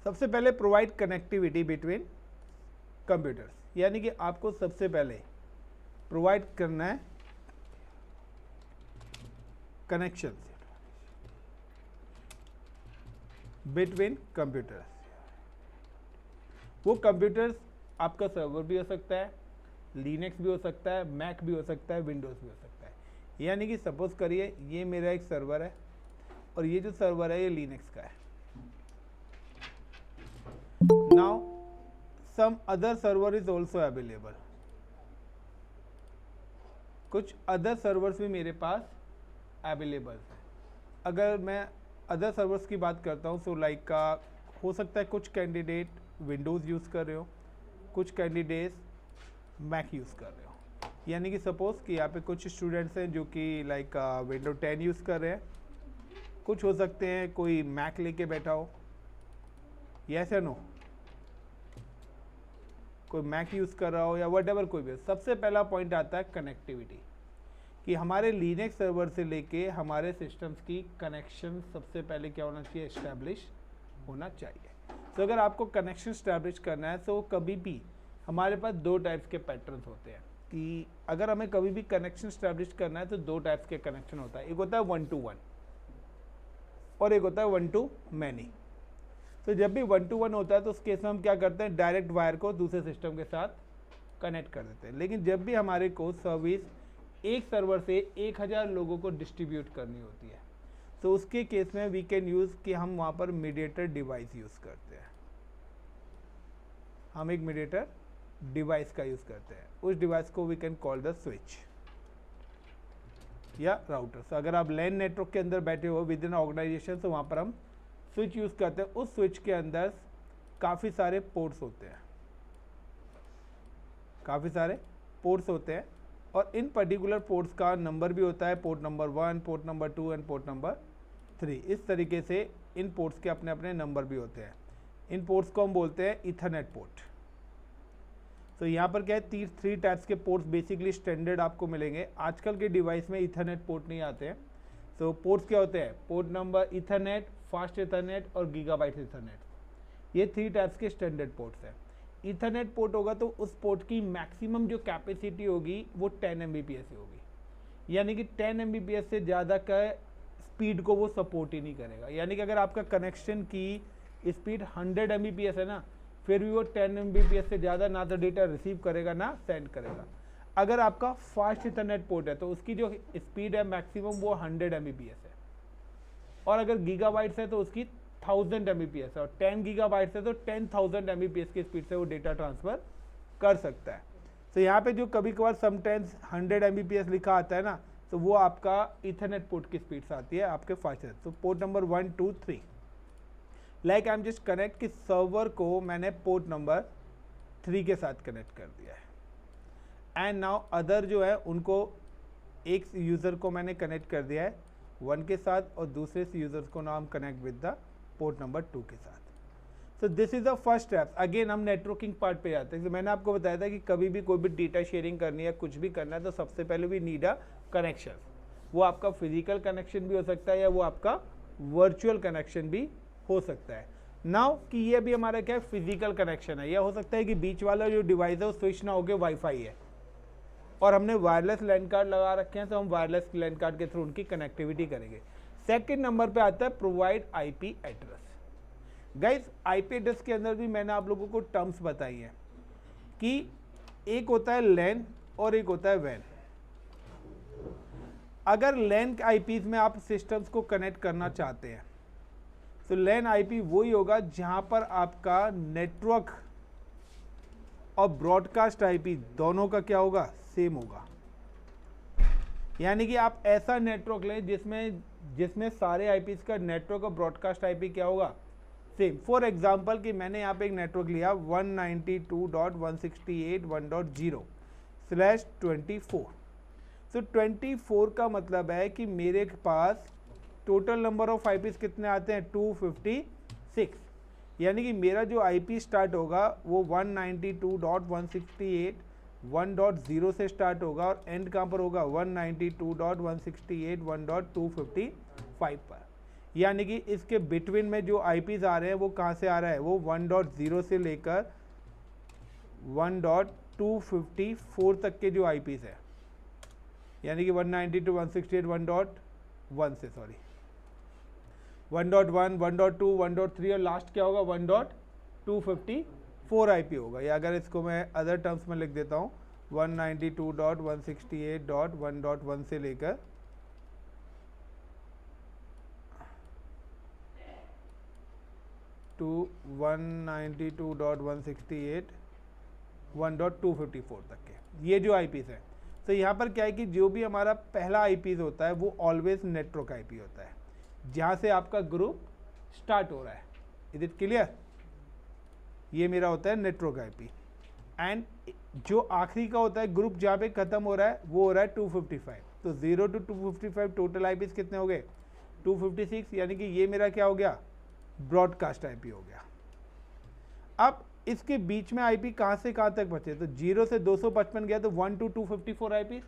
सबसे पहले provide connectivity between computers, यानी कि आपको सबसे पहले प्रोवाइड करना है कनेक्शन बिटवीन कंप्यूटर्स। वो कंप्यूटर्स आपका सर्वर भी हो सकता है, लिनक्स भी हो सकता है, मैक भी हो सकता है, विंडोज़ भी हो सकता है। यानी कि सपोज करिए ये मेरा एक सर्वर है और ये जो सर्वर है ये लिनक्स का है। Now some other server is also available, कुछ अदर सर्वर्स भी मेरे पास अवेलेबल है। अगर मैं अदर सर्वर्स की बात करता हूँ, सो लाइक का हो सकता है कुछ कैंडिडेट विंडोज़ यूज़ कर रहे हो, कुछ कैंडिडेट्स मैक यूज़ कर रहे हो। यानी कि सपोज़ कि यहाँ पे कुछ स्टूडेंट्स हैं जो कि लाइक विंडो 10 यूज़ कर रहे हैं, कुछ हो सकते हैं कोई मैक लेके बैठा हो, यस या नो, कोई मैक यूज़ कर रहा हो या वट कोई भी। सबसे पहला पॉइंट आता है कनेक्टिविटी, कि हमारे लिनक्स सर्वर से लेके हमारे सिस्टम्स की कनेक्शन सबसे पहले क्या होना चाहिए, इस्टेब्लिश होना चाहिए। तो अगर आपको कनेक्शन इस्टेब्लिश करना है तो कभी भी हमारे पास दो टाइप्स के पैटर्न्स होते हैं, कि अगर हमें कभी भी कनेक्शन इस्टेब्लिश करना है तो दो टाइप्स के कनेक्शन होता है। एक होता है 1 to 1 और एक होता है 1 to many। तो जब भी 1 to 1 होता है तो उस केस में हम क्या करते हैं, डायरेक्ट वायर को दूसरे सिस्टम के साथ कनेक्ट कर देते हैं। लेकिन जब भी हमारे को सर्विस एक सर्वर से 1000 लोगों को डिस्ट्रीब्यूट करनी होती है तो उसके केस में वी कैन यूज़ कि हम वहाँ पर मीडिएटर डिवाइस यूज़ करते हैं। हम एक मीडिएटर डिवाइस का यूज़ करते हैं, उस डिवाइस को we can call the switch या राउटर। तो अगर आप लैन नेटवर्क के अंदर बैठे हो विद इन ऑर्गेनाइजेशन तो वहाँ पर हम स्विच यूज़ करते हैं। उस स्विच के अंदर काफ़ी सारे पोर्ट्स होते हैं, काफ़ी सारे पोर्ट्स होते हैं और इन पर्टिकुलर पोर्ट्स का नंबर भी होता है, port number 1, port number 2 and port number 3। इस तरीके से इन पोर्ट्स के अपने अपने नंबर भी होते हैं। इन पोर्ट्स को हम बोलते हैं ईथरनेट पोर्ट। तो यहाँ पर क्या है, 3 टाइप्स के पोर्ट्स बेसिकली स्टैंडर्ड आपको मिलेंगे। आजकल के डिवाइस में ईथरनेट पोर्ट नहीं आते हैं। तो पोर्ट्स क्या होते हैं, port number Ethernet, fast Ethernet और गीगाबाइट ईथरनेट, ये 3 टाइप्स के स्टैंडर्ड पोर्ट्स हैं। ईथरनेट पोर्ट होगा तो उस पोर्ट की मैक्सिमम जो कैपेसिटी होगी वो 10 Mbps होगी, यानी कि 10 Mbps से ज़्यादा का स्पीड को वो सपोर्ट ही नहीं करेगा। यानी कि अगर आपका कनेक्शन की स्पीड 100 Mbps है ना, फिर भी वो 10 Mbps से ज़्यादा ना तो डेटा रिसीव करेगा ना सेंड करेगा। अगर आपका फास्ट ईथरनेट पोर्ट है तो उसकी जो स्पीड है मैक्सिमम वो 100 Mbps है, और अगर गीगाबाइट्स है तो उसकी 1000 Mbps है, और 10 गीगाबाइट्स है तो 10,000 Mbps की स्पीड से वो डेटा ट्रांसफ़र कर सकता है। तो यहाँ पे जो कभी कभार समटाइम्स 100 Mbps लिखा आता है ना, तो वो आपका ईथरनेट पोर्ट की स्पीड से आती है आपके फास्ट। तो port number 1, 2, 3 like I am just connect कि सर्वर को मैंने पोर्ट नंबर 3 के साथ कनेक्ट कर दिया है एंड नाउ अदर जो है उनको एक यूज़र को मैंने कनेक्ट कर दिया है 1 के साथ और दूसरे यूज़र्स को नाउ हम connect with the port number 2 के साथ। So this is the first step. Again हम नेटवर्किंग पार्ट पे जाते हैं। तो मैंने आपको बताया था कि कभी भी कोई भी डेटा शेयरिंग करनी है, कुछ भी करना है तो सबसे पहले भी नीड अ कनेक्शन। वो आपका फिजिकल कनेक्शन भी हो सकता है या वो आपका वर्चुअल कनेक्शन भी हो सकता है। नाउ कि ये भी हमारा क्या है, फिजिकल कनेक्शन है। यह हो सकता है कि बीच वाला जो डिवाइस है वो स्विच ना होकर वाईफाई है और हमने वायरलेस लैन कार्ड लगा रखे हैं, तो हम वायरलेस लैन कार्ड के थ्रू उनकी कनेक्टिविटी करेंगे। सेकंड नंबर पे आता है provide IP address. Guys IP address के अंदर भी मैंने आप लोगों को टर्म्स बताई हैं कि एक होता है लैन और एक होता है वैन। अगर लैन आईपीज में आप सिस्टम्स को कनेक्ट करना चाहते हैं तो लैन आईपी वही होगा जहां पर आपका नेटवर्क और ब्रॉडकास्ट आईपी दोनों का क्या होगा, सेम होगा। यानी कि आप ऐसा नेटवर्क लें जिसमें सारे आईपीज का नेटवर्क और ब्रॉडकास्ट आईपी क्या होगा, सेम। फॉर एग्जांपल कि मैंने यहाँ पे एक नेटवर्क लिया 192.168.1.0/24। तो 24 का मतलब है कि मेरे पास टोटल नंबर ऑफ आईपीज कितने आते हैं, 256। यानी कि मेरा जो आईपी स्टार्ट होगा वो 192.168.1.0 से स्टार्ट होगा और एंड कहाँ पर होगा, 192.168.1.255 पर। यानी कि इसके बिटवीन में जो आईपीज आ रहे हैं वो कहाँ से आ रहा है, वो 1.0 से लेकर 1.254 तक के जो आईपीज है, यानी कि 192.168.1 से 1.1, 1.2, 1.3 और लास्ट क्या होगा 1.254 आईपी होगा। या अगर इसको मैं अदर टर्म्स में लिख देता हूँ 192.168.1.1 से लेकर 192.168.1.254 तक के ये जो आईपीस है। तो यहाँ पर क्या है कि जो भी हमारा पहला आईपीस होता है वो ऑलवेज नेटवर्क आईपी होता है, जहाँ से आपका ग्रुप स्टार्ट हो रहा है। Is it clear? ये मेरा होता है नेटवर्क आईपी। एंड जो आखिरी का होता है ग्रुप जहाँ पे खत्म हो रहा है वो हो रहा है 255। तो 0 to 255 टोटल आईपीस कितने हो गए 256, यानी कि ये मेरा क्या हो गया ब्रॉडकास्ट आईपी हो गया। अब इसके बीच में आईपी कहाँ से कहाँ तक बचे, तो 0 से 255 गया तो 1 to 254 आईपीस,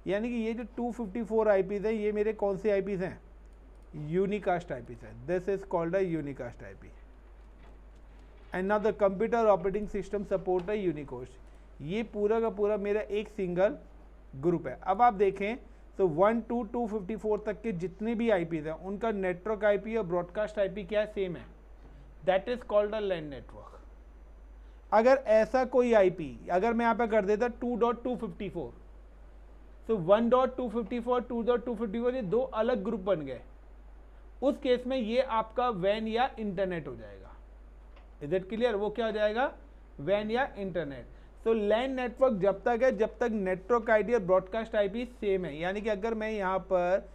यानी कि ये जो 254 आईपीस है ये मेरे कौन से आईपीस हैं, यूनिकास्ट आईपीस है। This is called a unicast IP. And now the computer operating system support a unicast. ये पूरा का पूरा मेरा एक सिंगल ग्रुप है। अब आप देखें तो 1 to 254 तक के जितने भी आईपीज हैं उनका नेटवर्क आईपी और ब्रॉडकास्ट आईपी क्या है, सेम है। That is called a LAN network. अगर ऐसा कोई आईपी अगर मैं यहाँ पे कर देता 2.254, तो 1.254 2.254 ये दो अलग ग्रुप बन गए। उस केस में ये आपका वैन या इंटरनेट हो जाएगा। Is it clear? वो क्या हो जाएगा, वैन या इंटरनेट। तो लैन नेटवर्क जब तक है जब तक नेटवर्क आईडी और ब्रॉडकास्ट आईपी सेम है। यानी कि अगर मैं यहाँ पर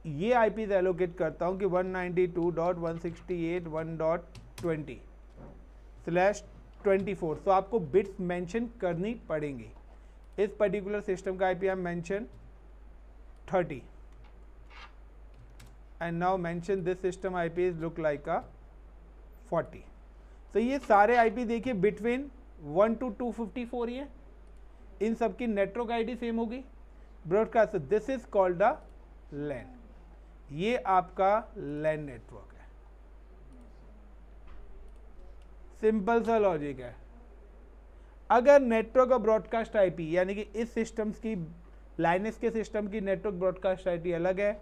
ये आईपीज एलोकेट करता हूँ कि 192.168.1.20/24, तो आपको बिट्स मेंशन करनी पड़ेंगी। इस पर्टिकुलर सिस्टम का आईपी हम mention 30 and now mention this system IP look like अ 40। तो ये सारे आईपी देखिए बिटवीन 1 to 254 ही है। इन सब की नेटवर्क आईडी सेम होगी, broadcast. This is called a LAN. ये आपका लैन नेटवर्क है। सिंपल सा लॉजिक है। अगर नेटवर्क और ब्रॉडकास्ट आईपी यानी कि इस सिस्टम्स की लाइनस के सिस्टम की नेटवर्क ब्रॉडकास्ट आईडी अलग है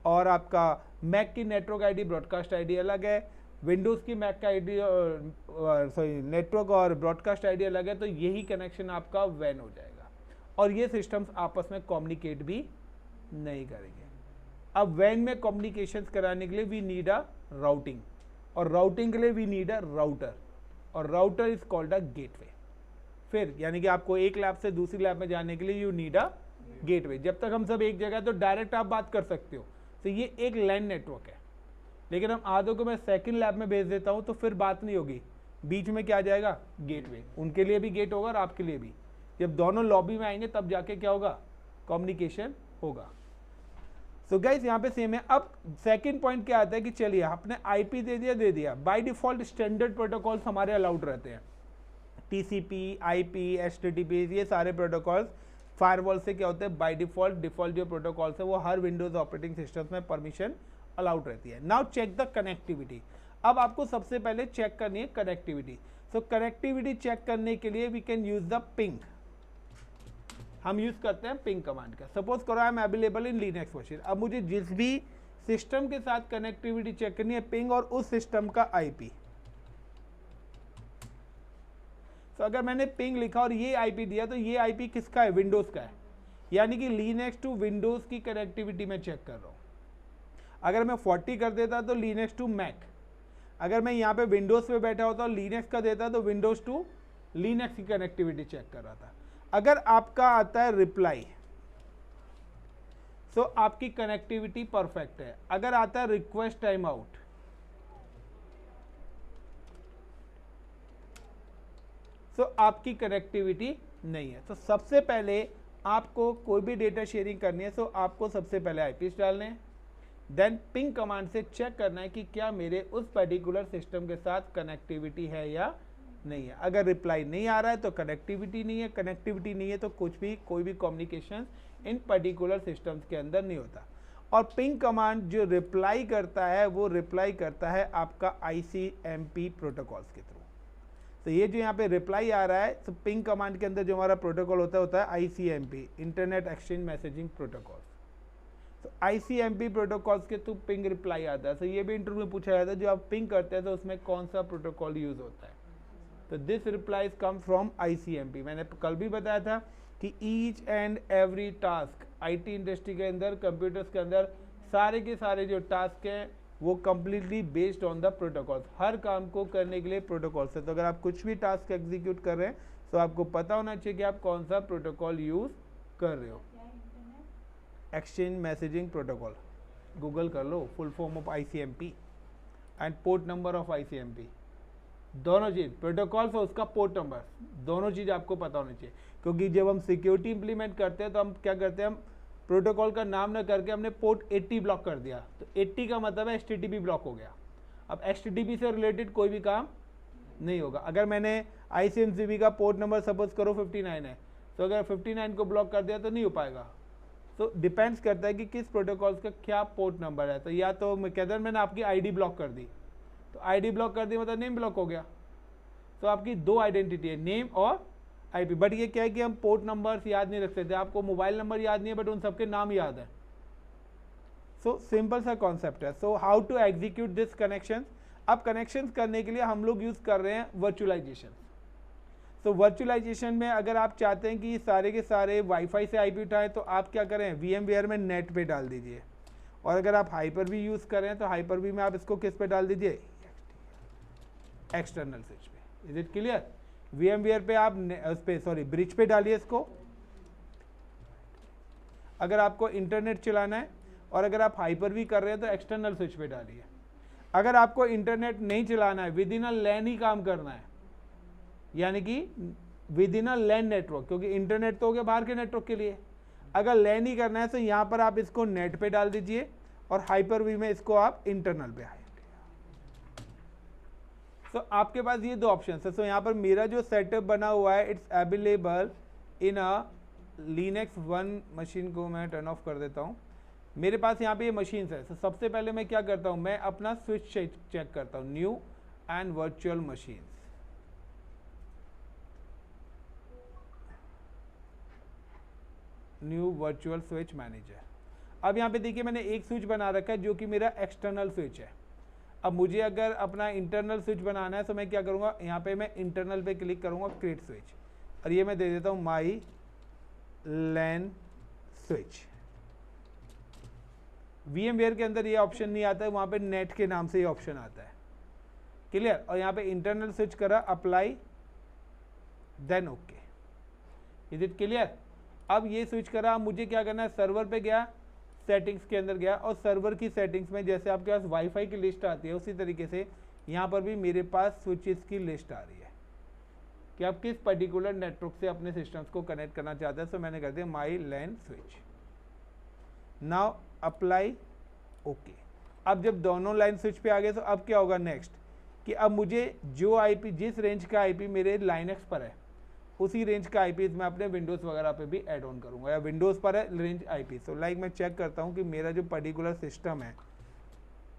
और आपका मैक की नेटवर्क आईडी ब्रॉडकास्ट आईडी अलग है, विंडोज़ की मैक का आईडी सॉरी नेटवर्क और ब्रॉडकास्ट आईडी अलग है, तो यही कनेक्शन आपका वैन हो जाएगा और ये सिस्टम्स आपस में कम्युनिकेट भी नहीं करेंगे। अब वैन में कम्युनिकेशंस कराने के लिए वी नीड अ राउटिंग और राउटिंग के लिए वी नीड अ राउटर और router is called a gateway. फिर यानी कि आपको एक लैब से दूसरी लैब में जाने के लिए यू नीड अ गेटवे। जब तक हम सब एक जगह तो डायरेक्ट आप बात कर सकते हो, तो ये एक लैन नेटवर्क है। लेकिन हम आधों को मैं सेकंड लैब में भेज देता हूं तो फिर बात नहीं होगी, बीच में क्या आ जाएगा गेटवे। उनके लिए भी गेट होगा और आपके लिए भी। जब दोनों लॉबी में आएंगे तब जाके क्या होगा, कम्युनिकेशन होगा। सो गाइस यहाँ पे सेम है। अब सेकंड पॉइंट क्या आता है कि चलिए आपने आईपी दे दिया। बाय डिफॉल्ट स्टैंडर्ड प्रोटोकॉल्स हमारे अलाउड रहते हैं, टीसीपी, आईपी, एचटीटीपी, ये सारे प्रोटोकॉल्स फायरवॉल से क्या होते हैं बाय डिफॉल्ट जो प्रोटोकॉल्स है वो हर विंडोज ऑपरेटिंग सिस्टम्स में परमिशन अलाउड रहती है। Now check the connectivity. अब आपको सबसे पहले चेक करनी है कनेक्टिविटी। सो कनेक्टिविटी चेक करने के लिए we can use the ping. हम यूज करते हैं पिंग कमांड का। सपोज करो I am available in Linux machine. अब मुझे जिस भी सिस्टम के साथ कनेक्टिविटी चेक करनी है, पिंग और उस सिस्टम का आईपी। तो अगर मैंने पिंग लिखा और ये आईपी दिया तो ये आईपी किसका है, विंडोज का है। यानी कि लिनक्स टू विंडोज की कनेक्टिविटी में चेक कर रहा हूं। अगर मैं 40 कर देता तो लिनक्स टू मैक। अगर मैं यहाँ पे विंडोज पे बैठा होता और लिनक्स का देता तो विंडोज टू लिनक्स की कनेक्टिविटी चेक कर रहा था। अगर आपका आता है रिप्लाई तो आपकी कनेक्टिविटी परफेक्ट है। अगर आता है रिक्वेस्ट टाइम आउट तो आपकी कनेक्टिविटी नहीं है। तो सबसे पहले आपको कोई भी डेटा शेयरिंग करनी है तो आपको सबसे पहले आईपीस डालने हैं, देन पिंग कमांड से चेक करना है कि क्या मेरे उस पर्टिकुलर सिस्टम के साथ कनेक्टिविटी है या नहीं है। अगर रिप्लाई नहीं आ रहा है तो कनेक्टिविटी नहीं है, कनेक्टिविटी नहीं है तो कोई भी कम्युनिकेशन इन पर्टिकुलर सिस्टम्स के अंदर नहीं होता। और पिंग कमांड जो रिप्लाई करता है वो रिप्लाई करता है आपका ICMP प्रोटोकॉल्स के थ्रू। तो ये जो यहाँ पे रिप्लाई आ रहा है, तो पिंग कमांड के अंदर जो हमारा प्रोटोकॉल होता है ICMP, internet exchange messaging protocol. तो ICMP प्रोटोकॉल्स के थ्रू पिंग रिप्लाई आता है। तो ये भी इंटरव्यू में पूछा जाता है, जो आप पिंग करते हैं तो उसमें कौन सा प्रोटोकॉल यूज होता है। तो this replies come from ICMP। मैंने कल भी बताया था कि each and every task IT industry के अंदर, कंप्यूटर्स के अंदर सारे के सारे जो टास्क हैं वो completely based on the protocols. हर काम को करने के लिए प्रोटोकॉल्स है। तो अगर आप कुछ भी टास्क एग्जीक्यूट कर रहे हैं तो आपको पता होना चाहिए कि आप कौन सा प्रोटोकॉल यूज कर रहे हो। एक्सचेंज मैसेजिंग प्रोटोकॉल, गूगल कर लो, full form of ICMP and port number of ICMP। दोनों चीज, प्रोटोकॉल्स और उसका पोर्ट नंबर, दोनों चीज आपको पता होनी चाहिए। क्योंकि जब हम सिक्योरिटी इंप्लीमेंट करते हैं तो हम क्या करते हैं, हम प्रोटोकॉल का नाम ना करके हमने पोर्ट 80 ब्लॉक कर दिया, तो 80 का मतलब है HTTP ब्लॉक हो गया। अब HTTP से रिलेटेड कोई भी काम नहीं होगा। अगर मैंने ICMP का पोर्ट नंबर सपोज करो 59 है, तो अगर 59 को ब्लॉक कर दिया तो नहीं हो पाएगा। तो डिपेंड्स करता है कि किस प्रोटोकॉल्स का क्या पोर्ट नंबर है। तो या तो मैं कहता हूँ मैंने आपकी ID ब्लॉक कर दी, तो ID ब्लॉक कर दी मतलब नेम ब्लॉक हो गया। तो आपकी दो आइडेंटिटी है, नेम और IP। बट ये क्या है कि हम पोर्ट नंबर्स याद नहीं रख सकते, आपको मोबाइल नंबर याद नहीं है बट उन सबके नाम याद है। सो सिंपल सा कॉन्सेप्ट है। So how to execute this connection. अब कनेक्शन करने के लिए हम लोग यूज कर रहे हैं वर्चुअलाइजेशन। तो वर्चुअलाइजेशन में अगर आप चाहते हैं कि सारे के सारे वाईफाई से IP उठाएं तो आप क्या करें, VMware में नेट पे डाल दीजिए। और अगर आप Hyper-V यूज करें तो Hyper-V में आप इसको किस पे डाल दीजिए, एक्सटर्नल स्विच पे। Is it clear. VMware पे आप उस पे सॉरी ब्रिज पे डालिए इसको अगर आपको इंटरनेट चलाना है, और अगर आप Hyper-V कर रहे हैं तो एक्सटर्नल स्विच पे डालिए। अगर आपको इंटरनेट नहीं चलाना है, विद इन अ लैन ही काम करना है, यानी कि within a LAN network, क्योंकि इंटरनेट तो हो गया बाहर के नेटवर्क के लिए। अगर लैन ही करना है तो यहाँ पर आप इसको नेट पे डाल दीजिए और Hyper-V में इसको आप इंटरनल पे आए। तो आपके पास ये दो ऑप्शन है। सो यहाँ पर मेरा जो सेटअप बना हुआ है it's available in a Linux 1 machine को मैं टर्न ऑफ कर देता हूँ। मेरे पास यहाँ पे ये मशीन्स है। तो सबसे पहले मैं क्या करता हूँ, मैं अपना स्विच चेक करता हूँ, new and virtual machines. New virtual switch manager. अब यहाँ पे देखिए मैंने एक स्विच बना रखा है जो कि मेरा एक्सटर्नल स्विच है। अब मुझे अगर अपना इंटरनल स्विच बनाना है तो मैं क्या करूँगा, यहाँ पे मैं इंटरनल पे क्लिक करूँगा, क्रिएट स्विच, और ये मैं दे देता हूँ माई लैन स्विच। VMware के अंदर ये ऑप्शन नहीं आता है, वहाँ पे नेट के नाम से ये ऑप्शन आता है। क्लियर। और यहाँ पे इंटरनल स्विच करा, apply, then okay. Is it clear. अब ये स्विच करा, मुझे क्या करना है, सर्वर पे गया, सेटिंग्स के अंदर गया, और सर्वर की सेटिंग्स में जैसे आपके पास वाईफाई की लिस्ट आती है उसी तरीके से यहाँ पर भी मेरे पास स्विचेस की लिस्ट आ रही है कि आप किस पर्टिकुलर नेटवर्क से अपने सिस्टम्स को कनेक्ट करना चाहते हैं। सो मैंने कर दिया माई लैन स्विच, नाउ अप्लाई, ओके। अब जब दोनों लाइन स्विच पे आ गए तो अब क्या होगा नेक्स्ट, कि अब मुझे जो IP, जिस रेंज का IP मेरे लाइनक्स पर है उसी रेंज का IP मैं अपने विंडोज़ वगैरह पे भी ऐड ऑन करूँगा, या विंडोज़ पर है रेंज IP। सो लाइक मैं चेक करता हूँ कि मेरा जो पर्टिकुलर सिस्टम है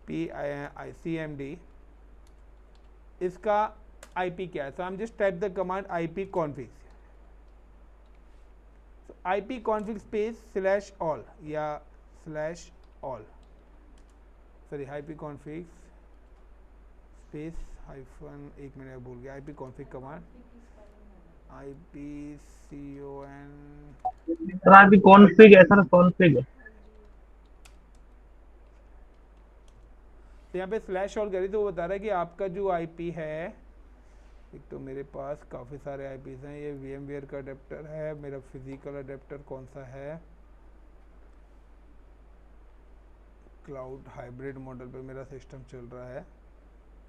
PICMD, इसका IP क्या है। So I am just type the command IP config, so IP config space /all या /all, sorry IP config space hyphen, एक मिनट भूल गया, IP config command IPCON, sir आपकी कॉन्फ़िग है सर, कॉन्फ़िग है। तो यहाँ पे /all करी तो वो बता रहा है कि आपका जो IP है, एक तो मेरे पास काफ़ी सारे IPs हैं, ये VMware का अडेप्टर है, मेरा फिजिकल अडेप्टर कौन सा है, क्लाउड हाइब्रिड मॉडल पे मेरा सिस्टम चल रहा है।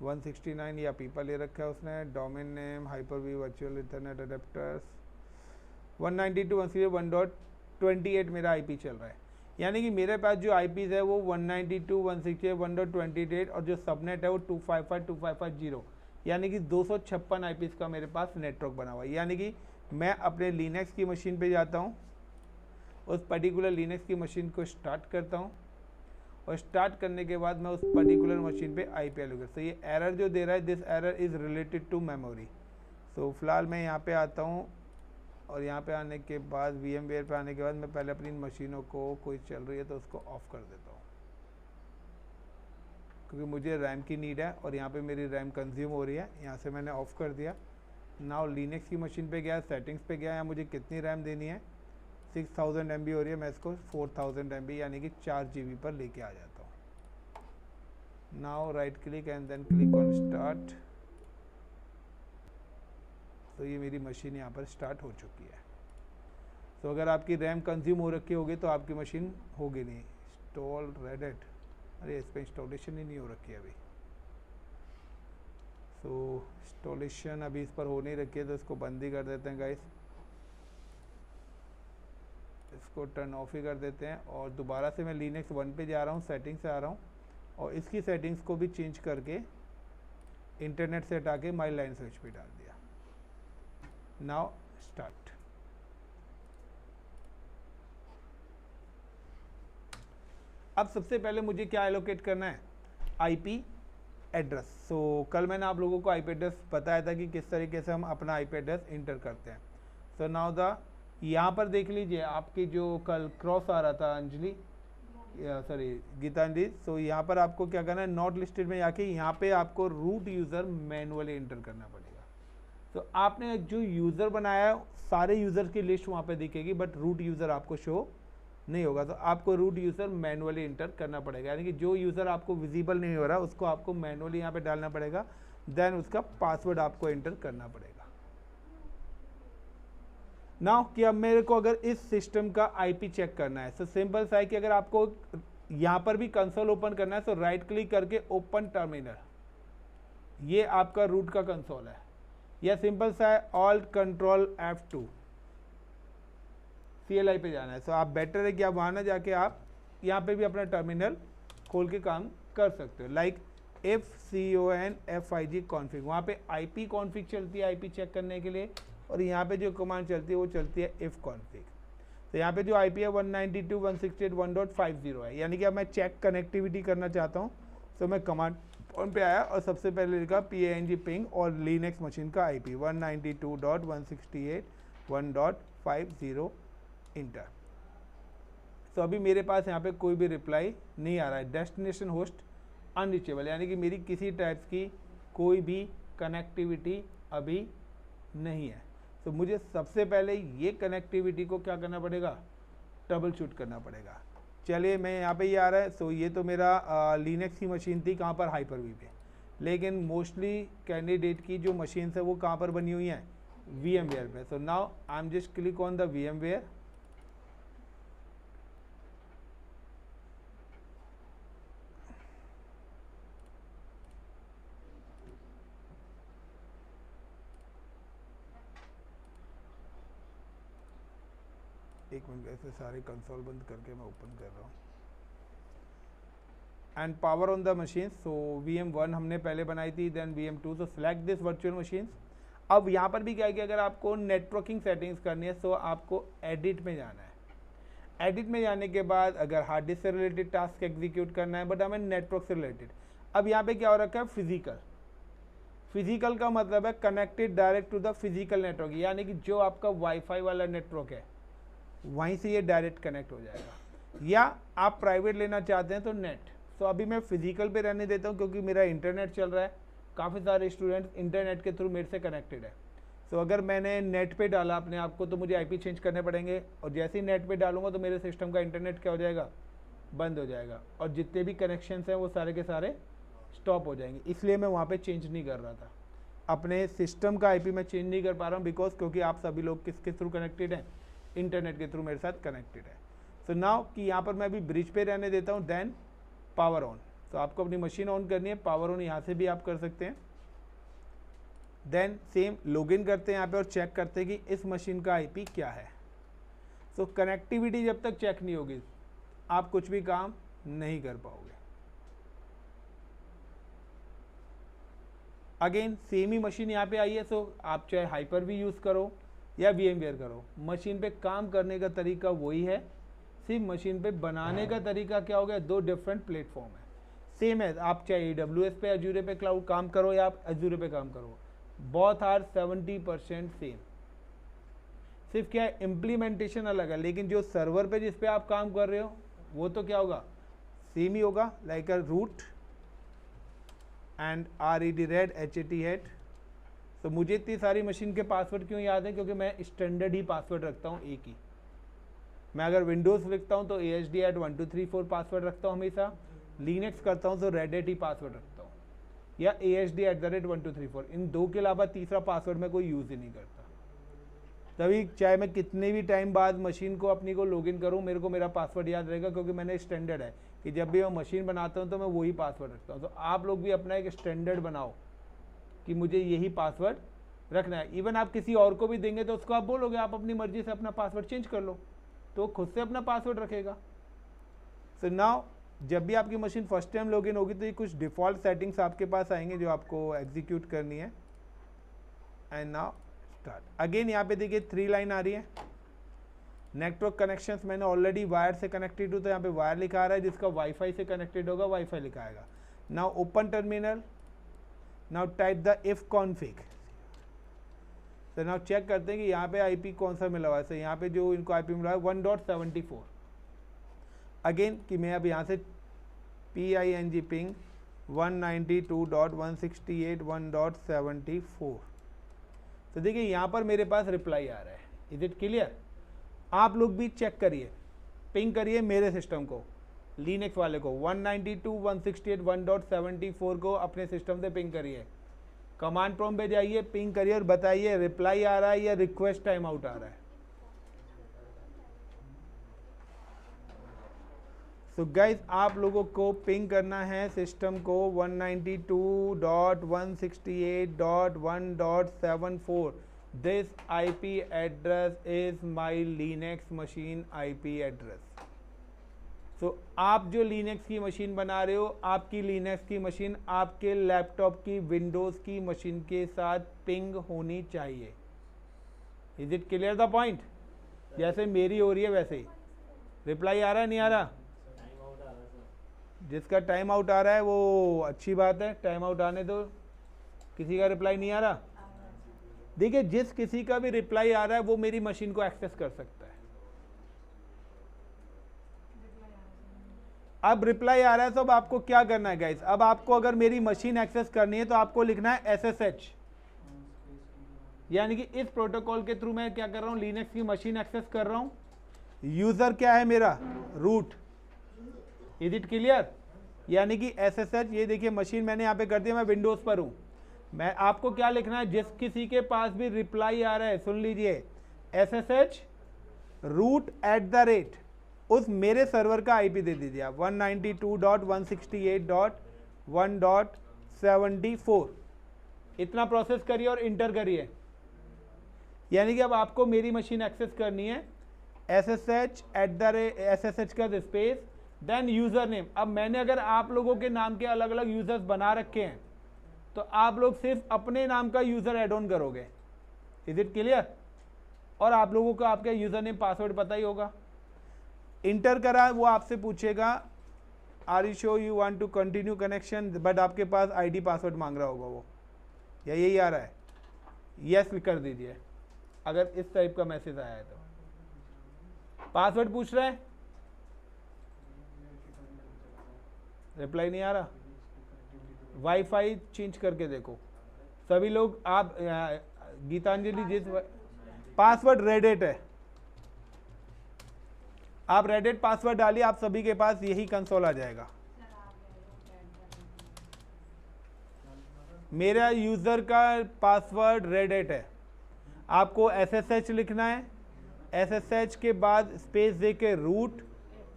169 या पीपा ले रखा है उसने, domain name Hyper-V virtual internet adapters, 192.168 मेरा IP चल रहा है। यानी कि मेरे पास जो IPs है वो 192.168.1.28 और जो सबनेट है वो 255.255.0, यानी कि 256 IPs का मेरे पास नेटवर्क बना हुआ है। यानी कि मैं अपने लिनक्स की मशीन पे जाता हूँ, उस पर्टिकुलर लिनक्स की मशीन को स्टार्ट करता हूँ, और स्टार्ट करने के बाद मैं उस पर्टिकुलर मशीन पे IP एलोकेट। तो ये एरर जो दे रहा है, this error is related to memory. So फिलहाल मैं यहाँ पे आता हूँ और यहाँ पे आने के बाद VMware पे आने के बाद मैं पहले अपनी मशीनों को, कोई चल रही है तो उसको ऑफ कर देता हूँ क्योंकि मुझे रैम की नीड है और यहाँ पे मेरी रैम कंज्यूम हो रही है। यहाँ से मैंने ऑफ कर दिया। नाउ लिनक्स की मशीन पे गया, सेटिंग्स पे गया, यहाँ मुझे कितनी रैम देनी है, 6000 MB हो रही है, मैं इसको 4000 MB यानी कि 4 GB पर लेके आ जाता हूँ। Now right click and then click on start. तो ये मेरी मशीन यहाँ पर स्टार्ट हो चुकी है। तो अगर आपकी रैम कंज्यूम हो रखी होगी तो आपकी मशीन होगी नहीं। इंस्टॉल रेडिट, अरे इस पर इंस्टॉलेशन ही नहीं हो रखी है अभी। सो इंस्टॉलेशन अभी इस पर हो नहीं रखी है तो इसको बंद ही कर देते हैं गाइस, इसको टर्न ऑफ ही कर देते हैं। और दोबारा से मैं लिनक्स 1 पे जा रहा हूँ, सेटिंग से आ रहा हूँ और इसकी सेटिंग्स को भी चेंज करके इंटरनेट से हटा के माई लाइन स्विच पे डाल दिया। Now start. अब सबसे पहले मुझे क्या एलोकेट करना है, IP एड्रेस। सो कल मैंने आप लोगों को IP एड्रेस बताया था कि किस तरीके से हम अपना IP एड्रेस इंटर करते हैं। सो नाउ द यहाँ पर देख लीजिए आपकी जो कल क्रॉस आ रहा था अंजलि, सॉरी गीतांजलि। सो यहाँ पर आपको क्या करना है, नॉट लिस्टेड में जाके यहाँ पे आपको रूट यूज़र मैनुअली इंटर करना पड़ेगा। तो आपने जो यूज़र बनाया है सारे यूज़र की लिस्ट वहाँ पे दिखेगी, बट रूट यूज़र आपको शो नहीं होगा। तो आपको रूट यूज़र मैनुअली इंटर करना पड़ेगा, यानी कि जो यूज़र आपको विजिबल नहीं हो रहा उसको आपको मैनुअली यहाँ पे डालना पड़ेगा। देन उसका पासवर्ड आपको इंटर करना पड़ेगा। नाउ कि अब मेरे को अगर इस सिस्टम का IP चेक करना है, तो सिंपल सा है कि अगर आपको यहाँ पर भी कंसोल ओपन करना है तो राइट क्लिक करके ओपन टर्मिनल, ये आपका रूट का कंसोल है, या सिंपल सा है ऑल्ट कंट्रोल F2 CLI पे जाना है। तो आप बेटर है कि आप वहाँ ना जाके आप यहाँ पे भी अपना टर्मिनल खोल के काम कर सकते हो, लाइक FCONFIG कॉन्फ़िग, वहाँ पे IP कॉन्फ़िग चलती है IP चेक करने के लिए, और यहाँ पे जो कमांड चलती है वो चलती है if कॉन्फ़िग। तो यहाँ पे जो IP है 192.168.1.50 है, यानी कि अब मैं चेक कनेक्टिविटी करना चाहता हूँ तो मैं कमांड ऑन पे आया और सबसे पहले लिखा PANG पिंग और लिनक्स मशीन का IP 192.168.1.50 इंटर। तो अभी मेरे पास यहाँ पे कोई भी रिप्लाई नहीं आ रहा है, डेस्टिनेशन होस्ट अनरीचेबल, यानी कि मेरी किसी टाइप्स की कोई भी कनेक्टिविटी अभी नहीं है। तो मुझे सबसे पहले ये कनेक्टिविटी को क्या करना पड़ेगा, ट्रबल शूट करना पड़ेगा। चलिए मैं यहाँ पे ये आ रहा है। सो ये तो मेरा लिनक्स की मशीन थी, कहाँ पर, हाइपर-वी पे, लेकिन मोस्टली कैंडिडेट की जो मशीन है वो कहाँ पर बनी हुई हैं, VMware पे। So now I am just click on the VMware। एक मिनट, ऐसे सारे कंसोल बंद करके मैं ओपन कर रहा हूँ। And power on the machine. So VM1 हमने पहले बनाई थी, देन VM2। तो सिलेक्ट दिस वर्चुअल मशीन। अब यहाँ पर भी क्या है कि अगर आपको नेटवर्किंग सेटिंग्स करनी है तो आपको एडिट में जाना है। एडिट में जाने के बाद अगर हार्ड डिस्क से रिलेटेड टास्क एग्जीक्यूट करना है, बट हमें नेटवर्क से रिलेटेड। अब यहाँ पे क्या हो रखा है, फिजिकल। फिजिकल का मतलब है connected direct to the physical network, यानी कि जो आपका वाईफाई वाला नेटवर्क है वहीं से ये डायरेक्ट कनेक्ट हो जाएगा। या आप प्राइवेट लेना चाहते हैं तो नेट। तो अभी मैं फिजिकल पे रहने देता हूँ क्योंकि मेरा इंटरनेट चल रहा है, काफ़ी सारे स्टूडेंट्स इंटरनेट के थ्रू मेरे से कनेक्टेड है। तो अगर मैंने नेट पे डाला अपने आप को तो मुझे IP चेंज करने पड़ेंगे, और जैसे ही नेट पे डालूंगा तो मेरे सिस्टम का इंटरनेट क्या हो जाएगा, बंद हो जाएगा, और जितने भी कनेक्शंस हैं वो सारे के सारे स्टॉप हो जाएंगे। इसलिए मैं वहाँ पे चेंज नहीं कर रहा था, अपने सिस्टम का IP मैं चेंज नहीं कर पा रहा हूँ, बिकॉज क्योंकि आप सभी लोग किसके थ्रू कनेक्टेड हैं, इंटरनेट के थ्रू मेरे साथ कनेक्टेड है। सो नाउ कि यहाँ पर मैं अभी ब्रिज पे रहने देता हूँ, देन पावर ऑन। तो आपको अपनी मशीन ऑन करनी है, पावर ऑन यहाँ से भी आप कर सकते हैं। देन सेम लॉगिन करते हैं यहाँ पे और चेक करते हैं कि इस मशीन का IP क्या है। सो कनेक्टिविटी जब तक चेक नहीं होगी आप कुछ भी काम नहीं कर पाओगे। अगेन सेम ही मशीन यहाँ पे आई है। सो आप चाहे हाइपर भी यूज़ करो या VMware करो, मशीन पे काम करने का तरीका वही है, सिर्फ मशीन पे बनाने का तरीका क्या हो गया, दो डिफरेंट प्लेटफॉर्म है। सेम है, आप चाहे AWS पे अजूरे पे क्लाउड काम करो या आप अजूरे पे काम करो, बोथ आर 70% सेम। सिर्फ क्या है, इम्प्लीमेंटेशन अलग है, लेकिन जो सर्वर पे जिस पे आप काम कर रहे हो वो तो क्या होगा, सेम ही होगा, like a root and RED Red HAT Hat. तो मुझे इतनी सारी मशीन के पासवर्ड क्यों याद है, क्योंकि मैं स्टैंडर्ड ही पासवर्ड रखता हूँ एक ही। मैं अगर विंडोज़ लिखता हूँ तो ASD@1234 पासवर्ड रखता हूँ हमेशा, लिनक्स करता हूँ तो रेड हैट ही पासवर्ड रखता हूँ, या ASD@1234। इन दो के अलावा तीसरा पासवर्ड मैं कोई यूज़ ही नहीं करता। तभी चाहे मैं कितने भी टाइम बाद मशीन को अपनी को लॉगिन करूँ, मेरे को मेरा पासवर्ड याद रहेगा, क्योंकि मैंने स्टैंडर्ड है कि जब भी मैं मशीन बनाता हूँ तो मैं वही पासवर्ड रखता हूँ। तो आप लोग भी अपना एक स्टैंडर्ड बनाओ कि मुझे यही पासवर्ड रखना है। इवन आप किसी और को भी देंगे तो उसको आप बोलोगे आप अपनी मर्जी से अपना पासवर्ड चेंज कर लो, तो खुद से अपना पासवर्ड रखेगा। सो नाउ जब भी आपकी मशीन फर्स्ट टाइम लॉगिन होगी तो ये कुछ डिफ़ॉल्ट सेटिंग्स आपके पास आएंगे जो आपको एग्जीक्यूट करनी है। And now start again. यहाँ पे देखिए 3 लाइन आ रही है। नेटवर्क कनेक्शंस मैंने ऑलरेडी वायर से कनेक्टेड हूँ तो यहाँ पे वायर लिखा आ रहा है, जिसका वाईफाई से कनेक्टेड होगा वाईफाई लिखा आएगा। Now open terminal, now type the if config. तो नाउ चेक करते हैं कि यहाँ पे आईपी कौन सा मिला हुआ है। तो यहाँ पे जो इनको आईपी मिला है 1.74। अगेन कि मैं अब यहाँ से PING पिंग 192.168.1.74। तो देखिए यहाँ पर मेरे पास रिप्लाई आ रहा है। Is it clear? आप लोग भी चेक करिए, पिंग करिए मेरे सिस्टम को, लिनक्स वाले को 192.168.1.74 को अपने सिस्टम से पिंग करिए। कमांड प्रॉम्प्ट पे जाइए, पिंग करिए और बताइए रिप्लाई आ रहा है या रिक्वेस्ट टाइम आउट आ रहा है। सो गाइज आप लोगों को पिंग करना है सिस्टम को 192.168.1.74। This IP address is my Linux machine IP address. So आप जो लिनक्स की मशीन बना रहे हो, आपकी लिनक्स की मशीन आपके लैपटॉप की विंडोज़ की मशीन के साथ पिंग होनी चाहिए। Is it clear the point? जैसे मेरी हो रही है वैसे ही। रिप्लाई आ रहा है नहीं आ रहा? जिसका टाइम आउट आ रहा है वो अच्छी बात है, टाइम आउट आने दो। किसी का रिप्लाई नहीं आ रहा? देखिए जिस किसी का भी रिप्लाई आ रहा है वो मेरी मशीन को एक्सेस कर सकता है। अब रिप्लाई आ रहा है तो अब आपको क्या करना है गाइस? अब आपको अगर मेरी मशीन एक्सेस करनी है तो आपको लिखना है SSH, यानी कि इस प्रोटोकॉल के थ्रू मैं क्या कर रहा हूं, लिनक्स की मशीन एक्सेस कर रहा हूं। यूजर क्या है मेरा? रूट। Is it clear? यानी कि SSH, ये देखिए मशीन मैंने यहाँ पे कर दिया, मैं विंडोज पर हूँ। मैं आपको क्या लिखना है, जिस किसी के पास भी रिप्लाई आ रहा है सुन लीजिए, SSH root@ उस मेरे सर्वर का IP दे दीजिए आप 192.168.1.74। इतना प्रोसेस करिए और इंटर करिए। यानी कि अब आपको मेरी मशीन एक्सेस करनी है SSH का स्पेस देन यूजर नेम। अब मैंने अगर आप लोगों के नाम के अलग अलग यूजर्स बना रखे हैं तो आप लोग सिर्फ अपने नाम का यूजर ऐड ऑन करोगे। Is it clear? और आप लोगों को आपका यूजर नेम पासवर्ड पता ही होगा। इंटर करा, वो आपसे पूछेगा are you sure you want to continue connection, but आपके पास ID पासवर्ड मांग रहा होगा वो, या यही आ रहा है? यस कर दीजिए अगर इस टाइप का मैसेज आया है तो। पासवर्ड पूछ रहा है, रिप्लाई नहीं आ रहा। वाईफाई चेंज करके देखो सभी लोग। आप गीतांजलि जिस पासवर्ड रेडिट है, आप रेडिट पासवर्ड डालिए, आप सभी के पास यही कंसोल आ जाएगा। मेरा यूजर का पासवर्ड रेडिट है। आपको SSH लिखना है, SSH के बाद स्पेस देके root@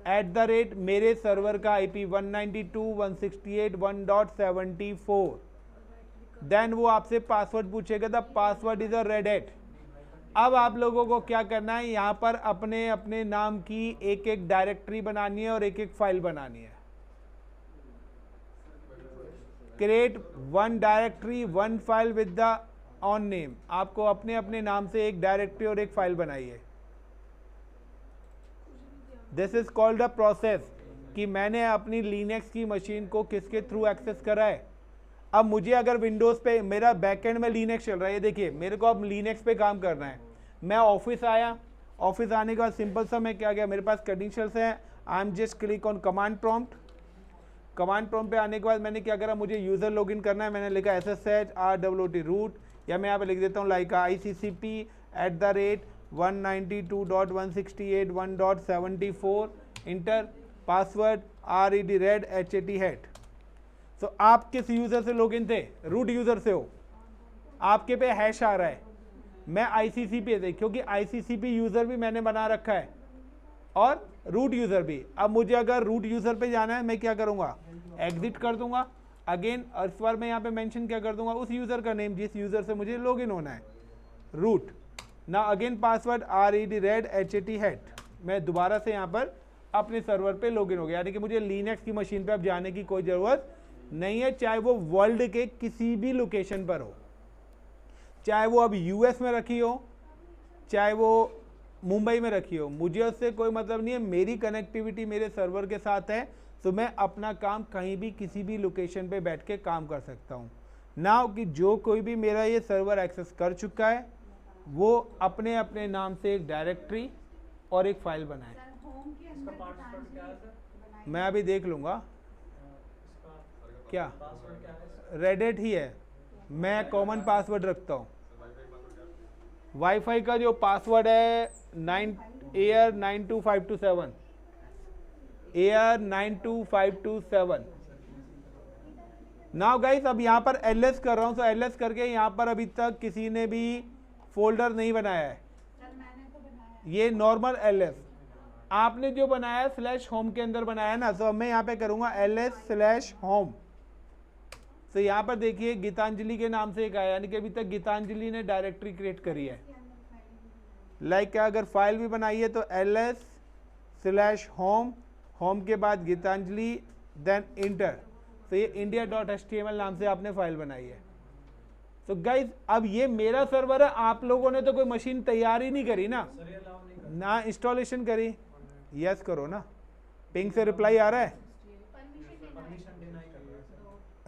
मेरे सर्वर का IP 192.168.1.74। देन वो आपसे पासवर्ड पूछेगा, the password is a Reddit. अब आप लोगों को क्या करना है, यहाँ पर अपने अपने नाम की एक एक डायरेक्टरी बनानी है और एक एक फाइल बनानी है। Create 1 directory 1 file with the on name. आपको अपने अपने नाम से एक डायरेक्टरी और एक फाइल बनाइए। This is called a process कि मैंने अपनी लिनक्स की मशीन को किसके थ्रू एक्सेस करा है। अब मुझे अगर विंडोज़ पे मेरा बैकएंड में लिनक्स चल रहा है, ये देखिए मेरे को अब लिनक्स पे काम करना है, मैं ऑफिस आया, ऑफिस आने के बाद सिंपल सा मैं क्या गया, मेरे पास क्रेडेंशियल्स हैं, आई am just click on command prompt. Command prompt पे आने के बाद मैंने क्या करा, मुझे यूज़र लॉगिन करना है, मैंने लिखा SSH रूट, या मैं यहाँ पे लिख देता हूँ like ICCP@192.168.1.74 inter, password read@hat। तो आप किस यूज़र से लॉगिन थे? रूट यूज़र से हो, आपके पे हैश आ रहा है, मैं ICCP से, क्योंकि ICCP यूज़र भी मैंने बना रखा है और रूट यूज़र भी। अब मुझे अगर रूट यूज़र पे जाना है, मैं क्या करूँगा, एग्जिट कर दूंगा अगेन, और इस बार मैं यहाँ पे मेंशन क्या कर दूंगा, उस यूज़र का नेम जिस यूज़र से मुझे लॉगिन होना है, रूट। ना अगेन पासवर्ड read@hat। मैं दोबारा से यहाँ पर अपने सर्वर पे लॉगिन हो गया, यानी कि मुझे लिनक्स की मशीन पे अब जाने की कोई ज़रूरत नहीं है, चाहे वो वर्ल्ड के किसी भी लोकेशन पर हो, चाहे वो अब US में रखी हो, चाहे वो मुंबई में रखी हो, मुझे उससे कोई मतलब नहीं है। मेरी कनेक्टिविटी मेरे सर्वर के साथ है, तो मैं अपना काम कहीं भी किसी भी लोकेशन पे बैठ के काम कर सकता हूँ ना, कि जो कोई भी मेरा ये सर्वर एक्सेस कर चुका है वो अपने अपने नाम से एक डायरेक्टरी और एक फाइल बनाए। मैं अभी देख लूँगा क्या, रेडिट ही है, मैं कॉमन पासवर्ड रखता हूँ। वाईफाई का जो पासवर्ड है AIR92527, AIR92527। नाउ गाइस, अब यहाँ पर LS कर रहा हूँ, तो LS करके यहाँ पर अभी तक किसी ने भी फोल्डर नहीं बनाया है, ये नॉर्मल LS। आपने जो बनाया है /home के अंदर बनाया है ना, तो मैं यहाँ पे करूँगा LS/home। तो यहाँ पर देखिए गीतांजलि के नाम से एक आया, यानी कि अभी तक गीतांजलि ने डायरेक्टरी क्रिएट करी है। लाइक अगर फाइल भी बनाई है तो LS/home, होम के बाद गीतांजलि, देन इंटर, तो ये india.html नाम से आपने फाइल बनाई है। तो गाइज अब ये मेरा सर्वर है, आप लोगों ने तो कोई मशीन तैयार ही नहीं करी ना इंस्टॉलेशन करी। यस करो ना, पिंग से रिप्लाई आ रहा है,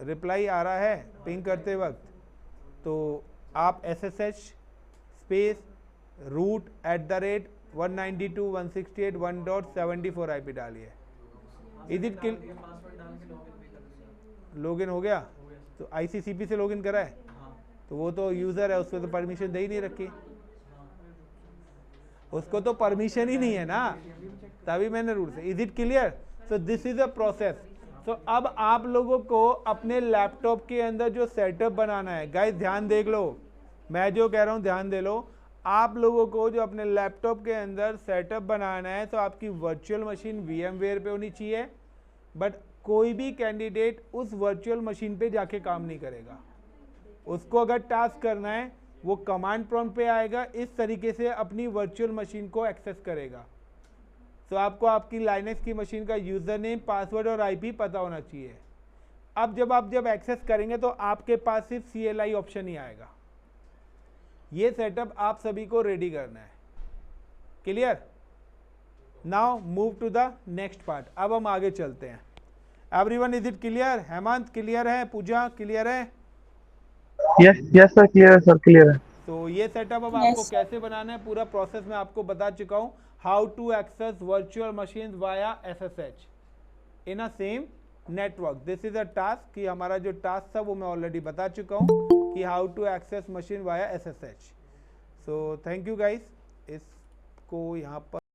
रिप्लाई आ रहा है पिंग करते वक्त, तो आप SSH स्पेस root@192.168.1.74 IP डालिए। इज इट लॉगिन हो गया? तो ICCP से लॉगिन करा है, तो वो तो यूज़र है, उसको तो परमिशन दे ही नहीं रखी, उसको तो परमिशन ही नहीं है ना, तभी मैंने रूट से। Is it clear? So this is a process. तो अब आप लोगों को अपने लैपटॉप के अंदर जो सेटअप बनाना है, गाइस ध्यान देख लो, मैं जो कह रहा हूँ ध्यान दे लो। आप लोगों को जो अपने लैपटॉप के अंदर सेटअप बनाना है, तो आपकी वर्चुअल मशीन VMware पे होनी चाहिए, बट कोई भी कैंडिडेट उस वर्चुअल मशीन पे जाके काम नहीं करेगा। उसको अगर टास्क करना है, वो कमांड प्रॉम्प्ट पे आएगा, इस तरीके से अपनी वर्चुअल मशीन को एक्सेस करेगा। तो आपको आपकी लाइनक्स की मशीन का यूज़र नेम, पासवर्ड और IP पता होना चाहिए। अब जब एक्सेस करेंगे तो आपके पास सिर्फ CLI ऑप्शन ही आएगा। ये सेटअप आप सभी को रेडी करना है। Clear? Now move to the next part. अब हम आगे चलते हैं। Everyone is it clear? Hemant clear है? पूजा क्लियर है? यस सर, क्लियर है सर, क्लियर है। तो ये सेटअप अब आपको कैसे बनाना है, पूरा प्रोसेस मैं आपको बता चुका हूँ। How to access virtual machine via SSH in a same network. This is a task, कि हमारा जो टास्क था वो मैं ऑलरेडी बता चुका हूँ कि how to access machine via SSH। So thank you guys, इसको यहाँ पर